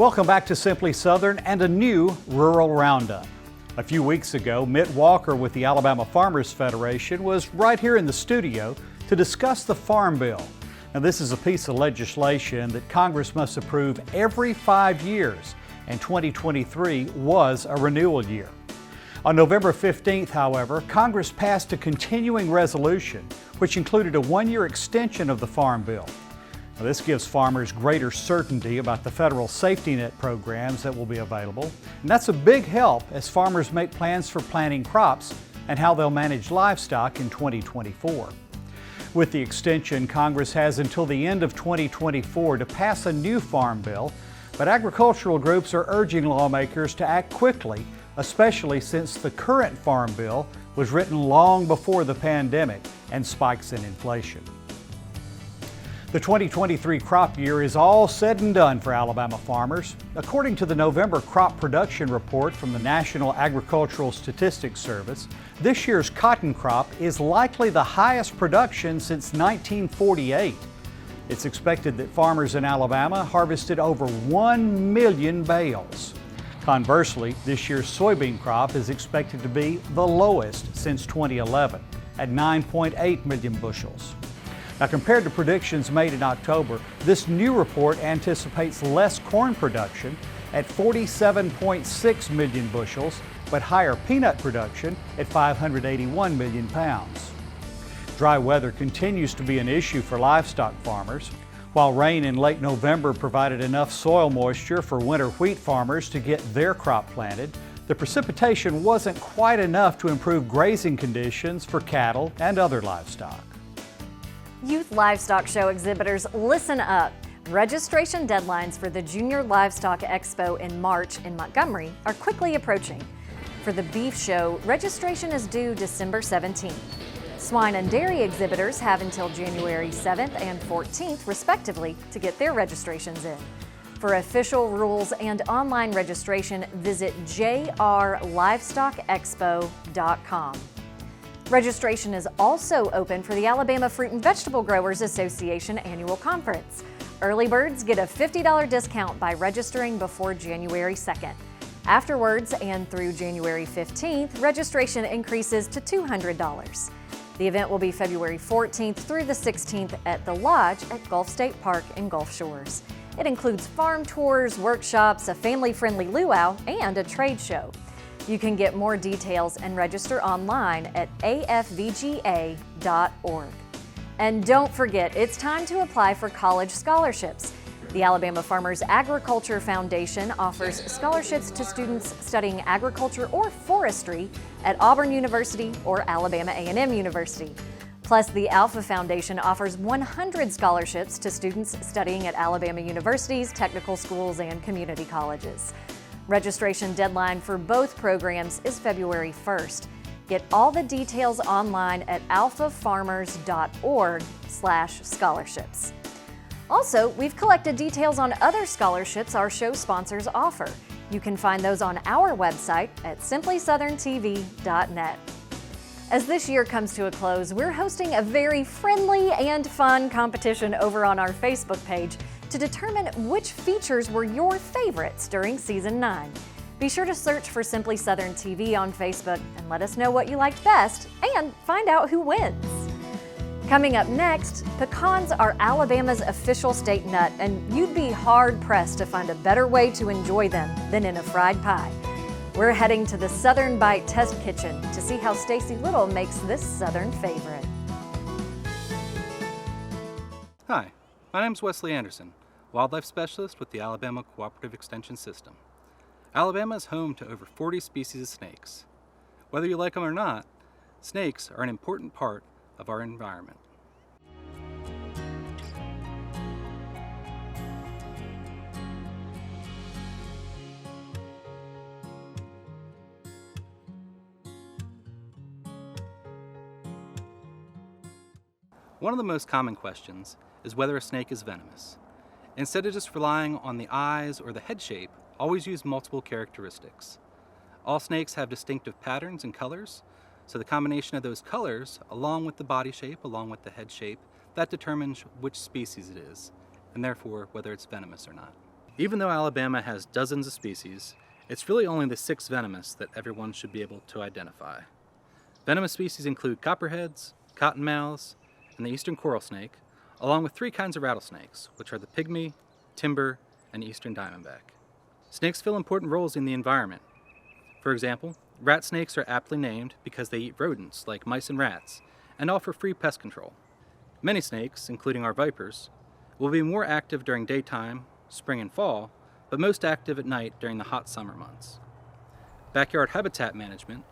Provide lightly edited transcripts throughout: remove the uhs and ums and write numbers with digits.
Welcome back to Simply Southern and a new Rural Roundup. A few weeks ago, Mitt Walker with the Alabama Farmers Federation was right here in the studio to discuss the Farm Bill. Now, this is a piece of legislation that Congress must approve every 5 years, and 2023 was a renewal year. On November 15th, however, Congress passed a continuing resolution which included a 1-year extension of the Farm Bill. Now, this gives farmers greater certainty about the federal safety net programs that will be available, and that's a big help as farmers make plans for planting crops and how they'll manage livestock in 2024. With the extension, Congress has until the end of 2024 to pass a new farm bill, but agricultural groups are urging lawmakers to act quickly, especially since the current farm bill was written long before the pandemic and spikes in inflation. The 2023 crop year is all said and done for Alabama farmers. According to the November crop production report from the National Agricultural Statistics Service, this year's cotton crop is likely the highest production since 1948. It's expected that farmers in Alabama harvested over 1 million bales. Conversely, this year's soybean crop is expected to be the lowest since 2011 at 9.8 million bushels. Now, compared to predictions made in October, this new report anticipates less corn production at 47.6 million bushels, but higher peanut production at 581 million pounds. Dry weather continues to be an issue for livestock farmers. While rain in late November provided enough soil moisture for winter wheat farmers to get their crop planted, the precipitation wasn't quite enough to improve grazing conditions for cattle and other livestock. Youth Livestock Show exhibitors, listen up. Registration deadlines for the Junior Livestock Expo in March in Montgomery are quickly approaching. For the beef show, registration is due December 17th. Swine and dairy exhibitors have until January 7th and 14th, respectively, to get their registrations in. For official rules and online registration, visit jrlivestockexpo.com. Registration is also open for the Alabama Fruit and Vegetable Growers Association Annual Conference. Early birds get a $50 discount by registering before January 2nd. Afterwards and through January 15th, registration increases to $200. The event will be February 14th through the 16th at the Lodge at Gulf State Park in Gulf Shores. It includes farm tours, workshops, a family-friendly luau, and a trade show. You can get more details and register online at afvga.org. And don't forget, it's time to apply for college scholarships. The Alabama Farmers Agriculture Foundation offers scholarships to students studying agriculture or forestry at Auburn University or Alabama A&M University. Plus, the Alfa Foundation offers 100 scholarships to students studying at Alabama universities, technical schools, and community colleges. Registration deadline for both programs is February 1st. Get all the details online at alfafarmers.org/scholarships. Also, we've collected details on other scholarships our show sponsors offer. You can find those on our website at simplysouthern.tv.net. As this year comes to a close, we're hosting a very friendly and fun competition over on our Facebook page to determine which features were your favorites during Season 9. Be sure to search for Simply Southern TV on Facebook and let us know what you liked best and find out who wins. Coming up next, pecans are Alabama's official state nut, and you'd be hard-pressed to find a better way to enjoy them than in a fried pie. We're heading to the Southern Bite Test Kitchen to see how Stacy Little makes this Southern favorite. Hi, my name's Wesley Anderson, Wildlife Specialist with the Alabama Cooperative Extension System. Alabama is home to over 40 species of snakes. Whether you like them or not, snakes are an important part of our environment. One of the most common questions is whether a snake is venomous. Instead of just relying on the eyes or the head shape, always use multiple characteristics. All snakes have distinctive patterns and colors, so the combination of those colors, along with the body shape, along with the head shape, that determines which species it is, and therefore whether it's venomous or not. Even though Alabama has dozens of species, it's really only the 6 venomous that everyone should be able to identify. Venomous species include copperheads, cottonmouths, and the eastern coral snake, along with 3 kinds of rattlesnakes, which are the pygmy, timber, and eastern diamondback. Snakes fill important roles in the environment. For example, rat snakes are aptly named because they eat rodents like mice and rats and offer free pest control. Many snakes, including our vipers, will be more active during daytime, spring and fall, but most active at night during the hot summer months. Backyard habitat management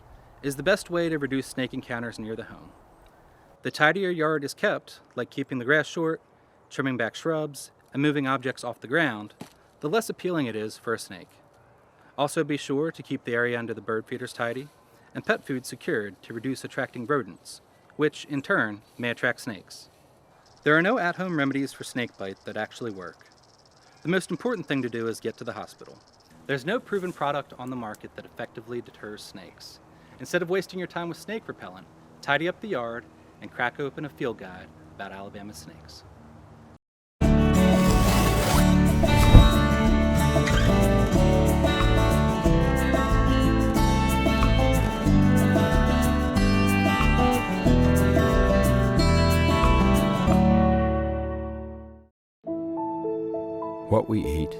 is the best way to reduce snake encounters near the home. The tidier your yard is kept, like keeping the grass short, trimming back shrubs, and moving objects off the ground, the less appealing it is for a snake. Also be sure to keep the area under the bird feeders tidy and pet food secured to reduce attracting rodents, which in turn may attract snakes. There are no at-home remedies for snake bite that actually work. The most important thing to do is get to the hospital. There's no proven product on the market that effectively deters snakes. Instead of wasting your time with snake repellent, tidy up the yard and crack open a field guide about Alabama snakes. What we eat,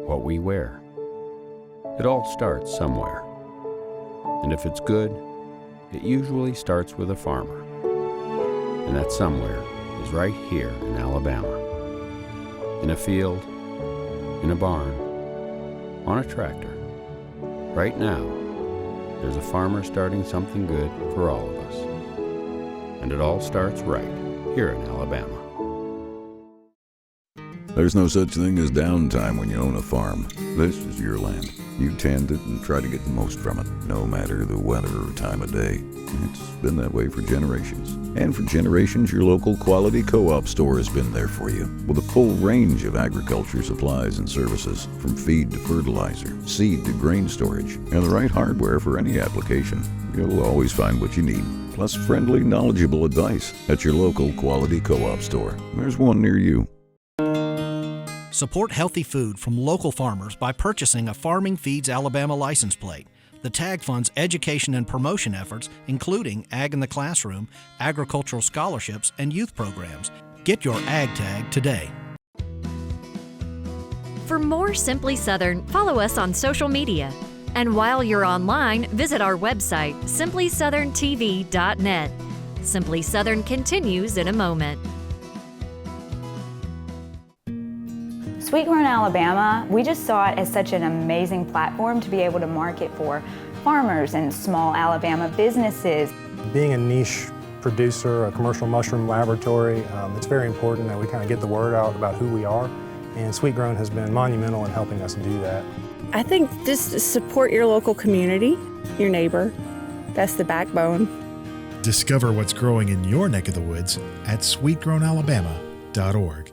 what we wear. It all starts somewhere. And if it's good, it usually starts with a farmer. And that somewhere is right here in Alabama. In a field, in a barn, on a tractor. Right now, there's a farmer starting something good for all of us. And it all starts right here in Alabama. There's no such thing as downtime when you own a farm. This is your land. You tend it and try to get the most from it, no matter the weather or time of day. It's been that way for generations. And for generations, your local quality co-op store has been there for you, with a full range of agriculture supplies and services, from feed to fertilizer, seed to grain storage, and the right hardware for any application. You'll always find what you need, plus friendly, knowledgeable advice at your local quality co-op store. There's one near you. Support healthy food from local farmers by purchasing a Farming Feeds Alabama license plate. The tag funds education and promotion efforts, including Ag in the Classroom, agricultural scholarships, and youth programs. Get your Ag tag today. For more Simply Southern, follow us on social media. And while you're online, visit our website, simplysouthern.tv.net. Simply Southern continues in a moment. Sweet Grown Alabama, we just saw it as such an amazing platform to be able to market for farmers and small Alabama businesses. Being a niche producer, a commercial mushroom laboratory, it's very important that we kind of get the word out about who we are, and Sweet Grown has been monumental in helping us do that. I think just support your local community, your neighbor. That's the backbone. Discover what's growing in your neck of the woods at sweetgrownalabama.org.